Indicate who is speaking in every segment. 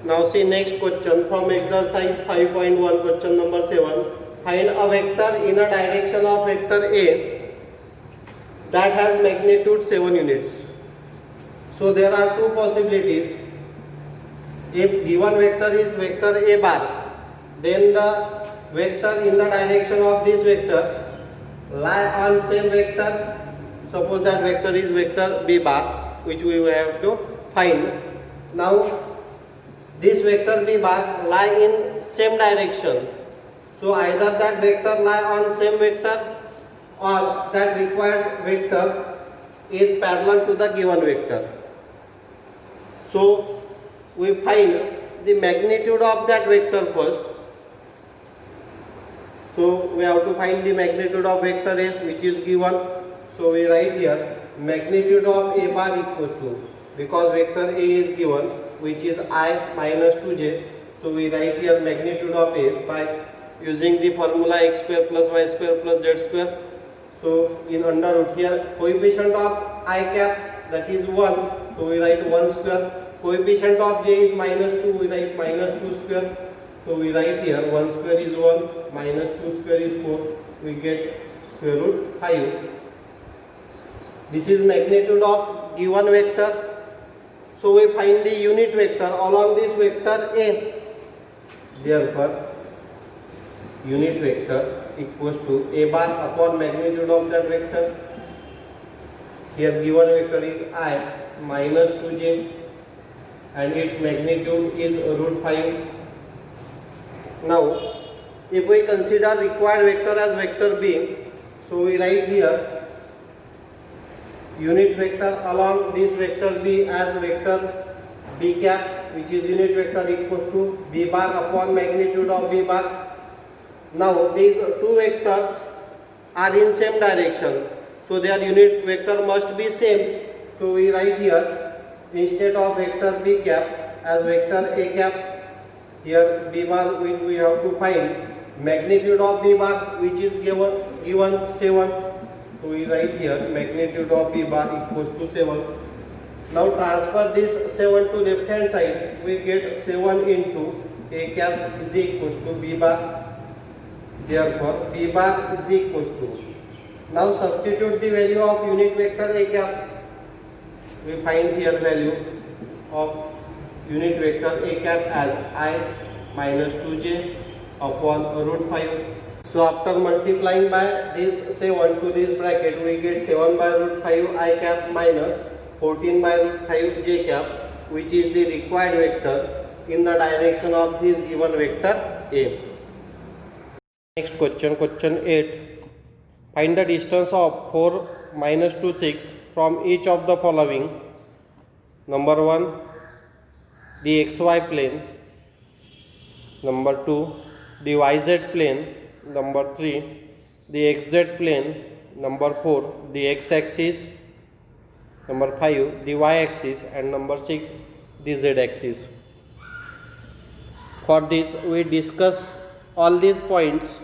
Speaker 1: Now see next question from exercise 5.1, question number 7. Find a vector in a direction of vector A that has magnitude 7 units. So there are two possibilities. If given vector is vector A bar, then the vector in the direction of this vector lie on same vector. Suppose that vector is vector B bar, which we have to find. Now this vector B bar lie in same direction. So either that vector lie on same vector or that required vector is parallel to the given vector. So we find the magnitude of that vector first. So we have to find the magnitude of vector A, which is given. So we write here magnitude of A bar equals to, because vector A is given, which is I minus 2j. So we write here magnitude of A by using the formula x square plus y square plus z square. So in under root here coefficient of I cap, that is 1. So we write 1 square. Coefficient of j is minus 2. We write minus 2 square. So we write here 1 square is 1, minus 2 square is 4. We get square root 5. This is magnitude of given vector. So we find the unit vector along this vector A. Therefore, unit vector equals to A bar upon magnitude of that vector. Here given vector is I minus 2j and its magnitude is root 5. Now, if we consider required vector as vector B, so we write here unit vector along this vector B as vector B cap, which is unit vector equals to B bar upon magnitude of B bar. Now these two vectors are in same direction, so their unit vector must be same. So we write here instead of vector B cap as vector A cap. Here B bar, which we have to find magnitude of B bar, which is given 7. So we write here magnitude of B bar equals to 7. Now transfer this 7 to left hand side. We get 7 into A cap is equals to B bar. Therefore B bar is equals to. Now substitute the value of unit vector A cap. We find here value of unit vector A cap as I minus 2j upon root 5. So after multiplying by this 7 to this bracket, we get 7 by root 5 I cap minus 14 by root 5 j cap, which is the required vector in the direction of this given vector A. Next question, question 8. Find the distance of 4 minus 2 6 from each of the following. Number 1, the xy plane. Number 2, the yz plane. Number 3, the xz plane. Number 4, the x-axis. Number 5, the y-axis. And number 6, the z-axis. For this, we discuss all these points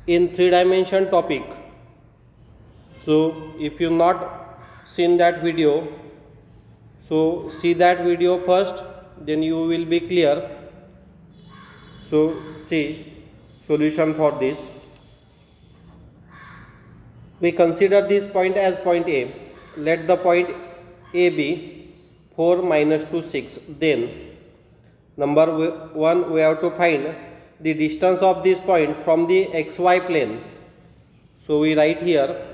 Speaker 1: in 3-dimension topic. So if you not seen that video, so see that video first, then you will be clear. So see solution for this. We consider this point as point A. Let the point A be 4 minus 2 6. Then number 1, we have to find the distance of this point from the xy plane. So we write here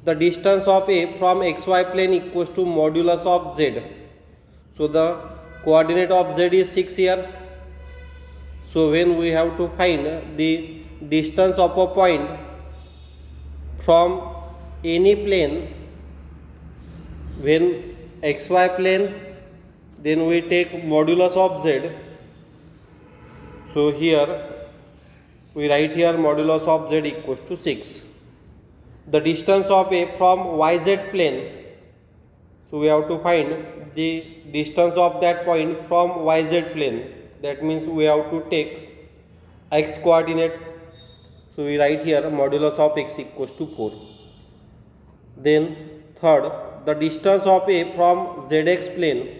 Speaker 1: the distance of A from xy plane equals to modulus of z. So the coordinate of z is 6 here. So when we have to find the distance of a point from any plane, when xy plane, then we take modulus of z. So here we write here modulus of z equals to 6. The distance of A from yz plane, so we have to find the distance of that point from yz plane. That means we have to take x coordinate. So we write here modulus of x equals to 4. Then third, the distance of A from zx plane.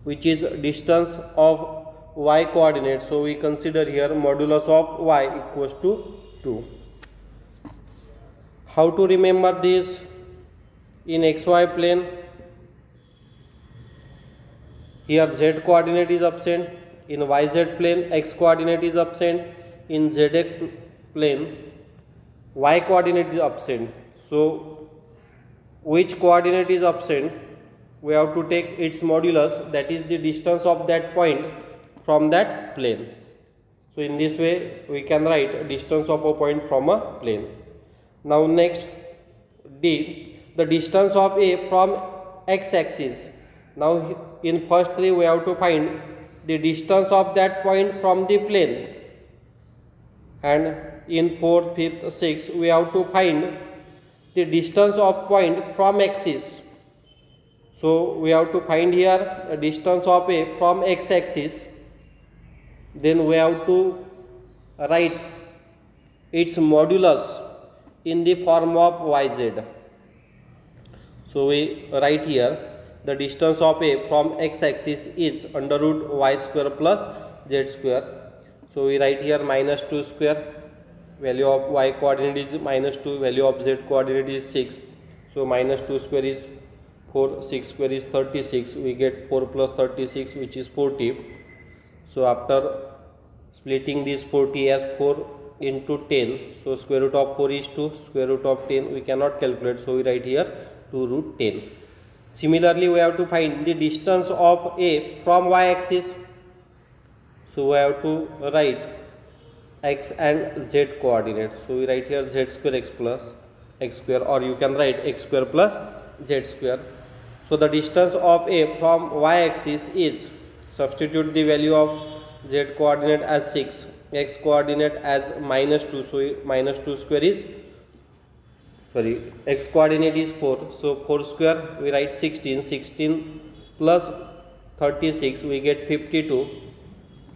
Speaker 1: which is distance of y coordinate. So we consider here modulus of y equals to 2. How to remember this? In xy plane, here z coordinate is absent. In yz plane, x coordinate is absent. In zx plane, y coordinate is absent. So which coordinate is absent? We have to take its modulus, that is the distance of that point from that plane. So in this way we can write distance of a point from a plane. Now next, D, the distance of A from x axis. Now in first three we have to find the distance of that point from the plane, and in 4th, 5th, 6th we have to find the distance of point from axis. So we have to find here a distance of A from x axis. Then we have to write its modulus in the form of yz. So we write here the distance of A from x axis is under root y square plus z square. So we write here minus 2 square, value of y coordinate is minus 2, value of z coordinate is 6. So minus 2 square is 4, 6 square is 36, we get 4 plus 36 which is 40. So after splitting this 40 as 4 into 10, so square root of 4 is 2, square root of 10 we cannot calculate, so we write here 2 root 10. Similarly we have to find the distance of A from y axis. So we have to write x and z coordinates. So we write here z square x plus x square, or you can write x square plus z square. So the distance of A from y axis is, substitute the value of z coordinate as 6, x coordinate as minus 2, so minus 2 square is, x coordinate is 4, so 4 square we write 16, 16 plus 36 we get 52.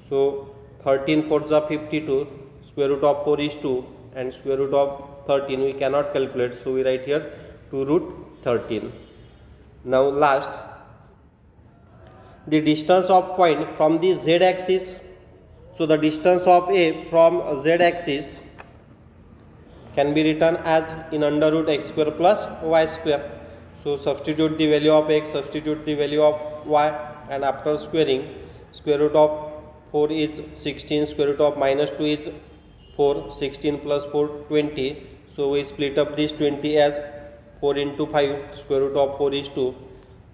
Speaker 1: So 13 fours are 52, square root of 4 is 2, and square root of 13 we cannot calculate, so we write here 2 root 13. Now last, the distance of point from the z axis. So the distance of A from z axis can be written as in under root x square plus y square. So substitute the value of x, substitute the value of y, and after squaring, square root of 4 is 16, square root of minus 2 is 4, 16 plus 4 20. So we split up this 20 as 4 into 5, square root of 4 is 2.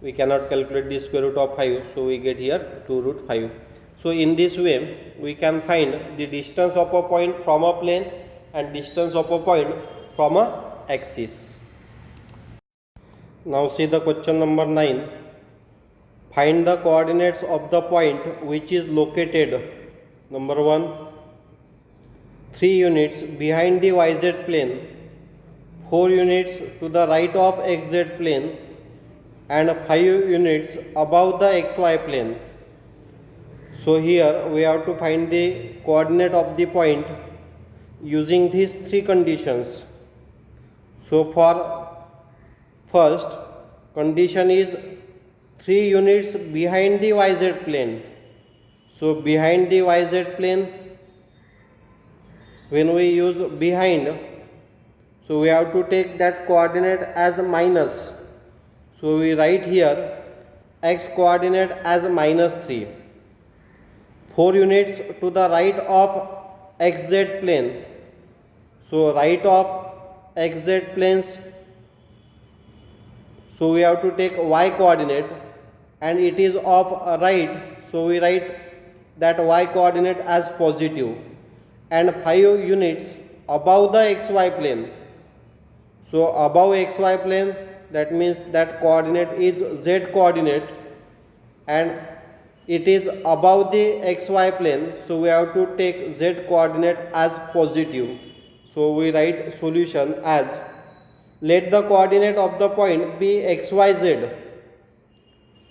Speaker 1: We cannot calculate the square root of 5, so we get here 2 root 5. So in this way we can find the distance of a point from a plane and distance of a point from a axis. Now see the question number 9. Find the coordinates of the point which is located, number 1, 3 units behind the yz plane, 4 units to the right of xz plane, and 5 units above the xy plane. So here we have to find the coordinate of the point using these 3 conditions. So for first condition is 3 units behind the yz plane. So behind the yz plane, when we use behind, so we have to take that coordinate as minus. So we write here x coordinate as minus 3. 4 units to the right of xz plane. So right of xz planes, so we have to take y coordinate, and it is of right, so we write that y coordinate as positive, and 5 units above the xy plane. So above xy plane, that means that coordinate is z coordinate, and it is above the xy plane, so we have to take z coordinate as positive. So we write solution as, let the coordinate of the point be xyz.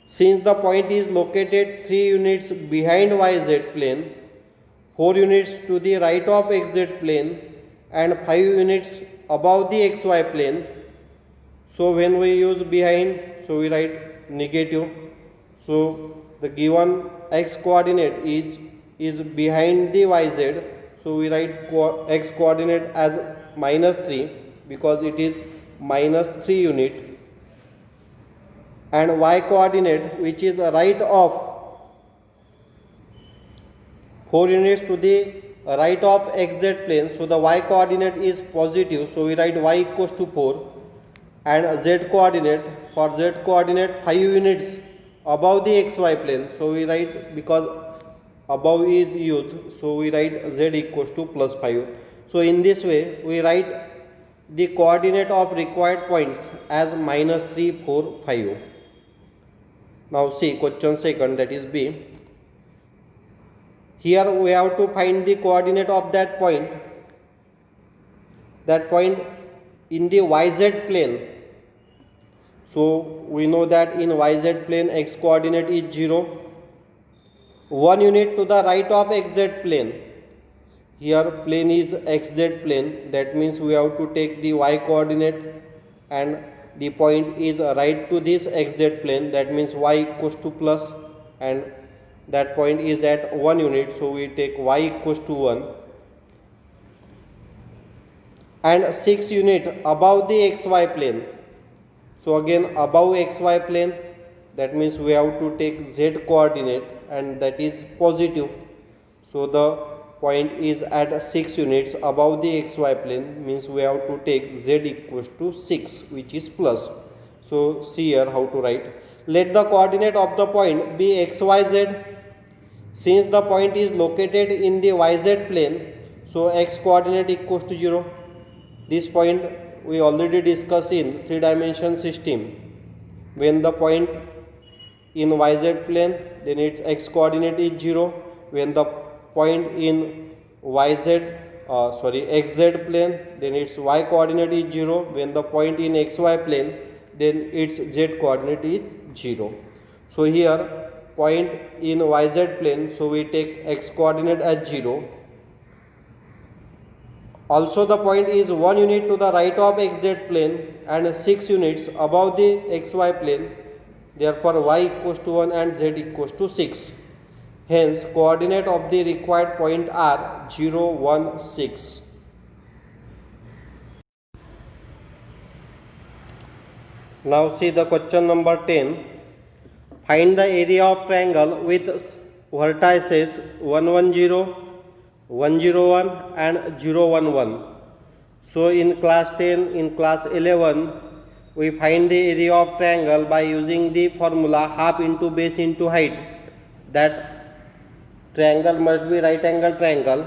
Speaker 1: Since the point is located 3 units behind yz plane, 4 units to the right of xz plane, and 5 units above the xy plane. So when we use behind, so we write negative. So the given x coordinate is behind the yz. So we write x coordinate as -3 because it is -3 unit, and y coordinate which is right of 4 units to the right of xz plane. So the y coordinate is positive, so we write y equals to 4, and z coordinate, for z coordinate 5 units above the xy plane, so we write, because above is used, so we write z equals to +5. So in this way we write the coordinate of required points as -3, 4, 5. Now see question second, that is B. Here we have to find the coordinate of that point in the yz plane. So we know that in yz plane x coordinate is 0, 1 unit to the right of xz plane. Here plane is xz plane, that means we have to take the y coordinate, and the point is right to this xz plane, that means y equals to plus, and that point is at 1 unit, so we take y equals to 1, and 6 unit above the xy plane. So again above xy plane, that means we have to take z coordinate, and that is positive, so the point is at 6 units above the xy plane, means we have to take z equals to 6, which is plus. So see here how to write. Let the coordinate of the point be xyz. Since the point is located in the yz plane, so x coordinate equals to 0. This point we already discussed in 3-dimension system. When the point in yz plane, then its x coordinate is 0. When the point in xz plane, then its y coordinate is 0. When the point in xy plane, then its z coordinate is 0. So here point in yz plane, so we take x coordinate as 0. Also the point is 1 unit to the right of xz plane and 6 units above the xy plane, therefore y equals to 1 and z equals to 6. Hence coordinate of the required point are 0, 1, 6. Now see the question number 10. Find the area of triangle with vertices 110, 101 and 011. So in class 10, in class 11, we find the area of triangle by using the formula half into base into height. That triangle must be right angle triangle.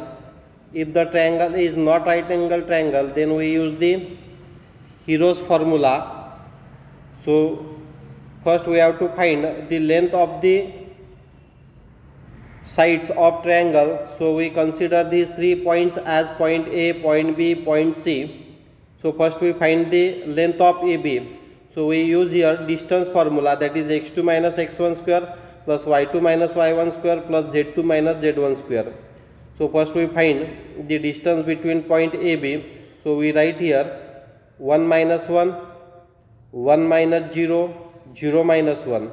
Speaker 1: If the triangle is not right angle triangle, then we use the Hero's formula. So first we have to find the length of the sides of triangle. So we consider these 3 points as point A, point B, point C. So first we find the length of AB. So we use here distance formula, that is x2 minus x1 square plus y2 minus y1 square plus z2 minus z1 square. So first we find the distance between point AB. So we write here 1 minus 1, 1 minus 0, 0 minus 1.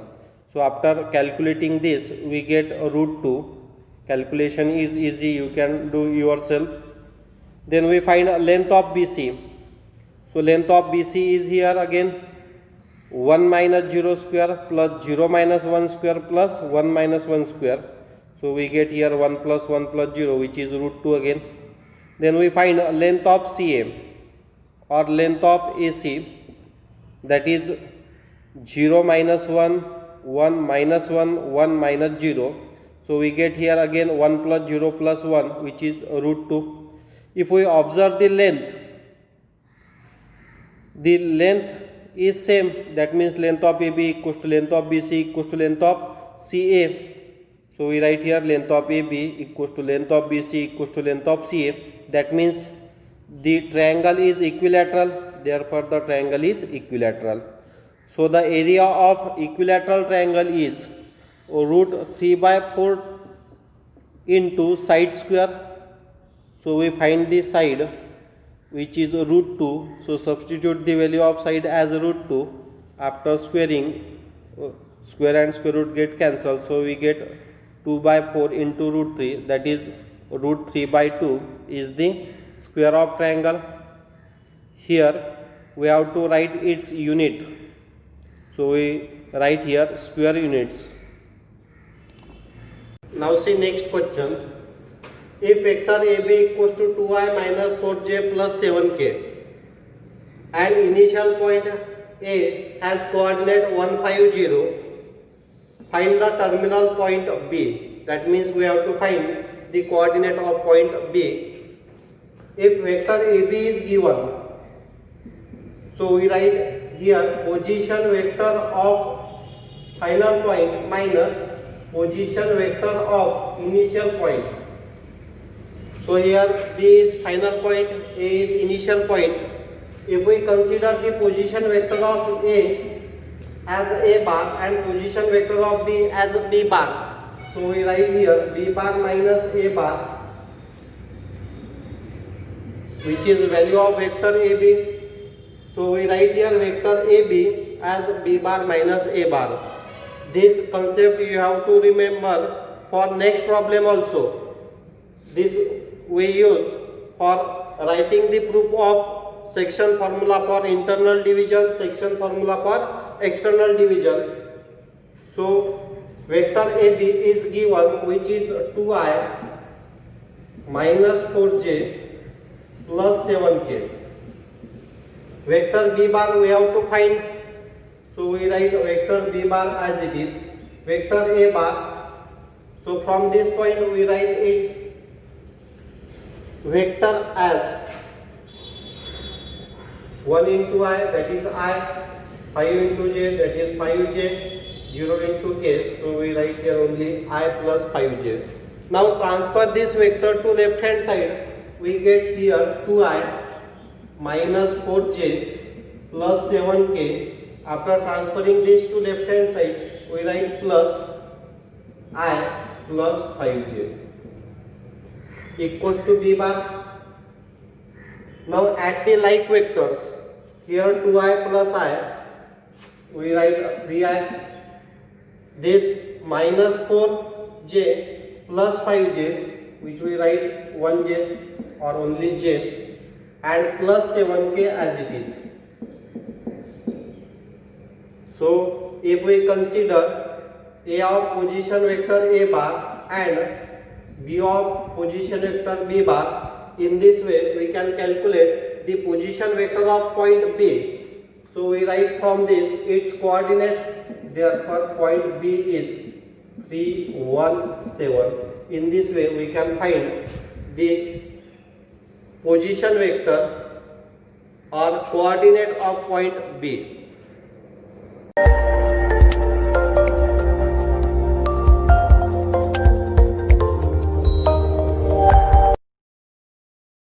Speaker 1: So after calculating this, we get root 2. Calculation is easy, you can do yourself. Then we find length of BC. So length of BC is here again 1 minus 0 square plus 0 minus 1 square plus 1 minus 1 square. So we get here 1 plus 1 plus 0, which is root 2 again. Then we find length of CA or length of AC, that is 0 minus 1, 1 minus 1, 1 minus 0. So we get here again 1 plus 0 plus 1, which is root 2. If we observe the length is same, that means length of AB equals to length of BC equals to length of CA. So we write here length of AB equals to length of BC equals to length of CA. That means the triangle is equilateral, therefore the triangle is equilateral. So the area of equilateral triangle is root 3 by 4 into side square. So we find the side, which is root 2. So substitute the value of side as root 2. After squaring, square and square root get cancelled, so we get 2 by 4 into root 3, that is root 3 by 2 is the square of triangle. Here we have to write its unit, so we write here square units. Now see next question. If vector AB equals to 2i minus 4j plus 7k and initial point A has coordinate 1, 5, 0, find the terminal point B. That means we have to find the coordinate of point B. If vector AB is given, so we write here position vector of final point minus position vector of initial point. So here B is final point, A is initial point. If we consider the position vector of A as A bar and position vector of B as B bar, so we write here B bar minus A bar, which is value of vector AB. So we write here vector AB as B bar minus A bar. This concept you have to remember for next problem also. This we use for writing the proof of section formula for internal division, section formula for external division. So vector AB is given, which is 2i minus 4j plus 7k. Vector B bar we have to find, so we write vector B bar as it is. Vector A bar, so from this point we write its vector as 1 into I, that is I, 5 into j, that is 5j, 0 into k, so we write here only I plus 5j. Now transfer this vector to left hand side, we get here 2i minus 4j plus 7k. After transferring this to left hand side, we write plus I plus 5j equals to B bar. Now add the like vectors. Here 2i plus I, we write 3i. This minus 4j plus 5j, which we write 1j or only j, and plus 7k as it is. So if we consider A of position vector A bar and B of position vector B bar, in this way we can calculate the position vector of point B. So we write from this its coordinate, therefore point B is 3, 1, 7. In this way we can find the position vector or coordinate of point B.